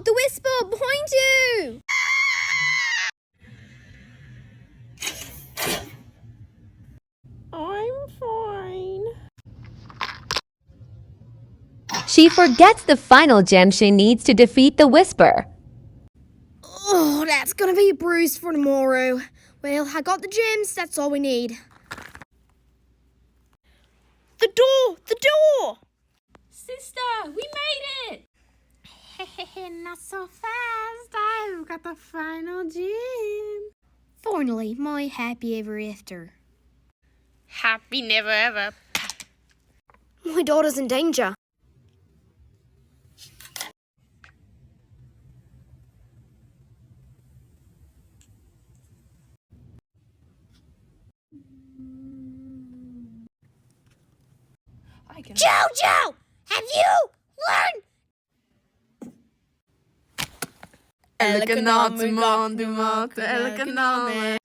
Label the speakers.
Speaker 1: out the whisper behind you!
Speaker 2: I'm fine.
Speaker 3: She forgets the final gem she needs to defeat the Whisper.
Speaker 1: Oh, that's gonna be a bruise for tomorrow. Well, I got the gems, that's all we need.
Speaker 2: The door! The door!
Speaker 4: Sister, we made it!
Speaker 2: Not so fast. I've got the final gem.
Speaker 1: Finally, my happy ever after.
Speaker 2: Happy never ever.
Speaker 1: My daughter's in danger. Jojo! Have you learned?
Speaker 2: Elke nacht, man, du maakt elke nacht.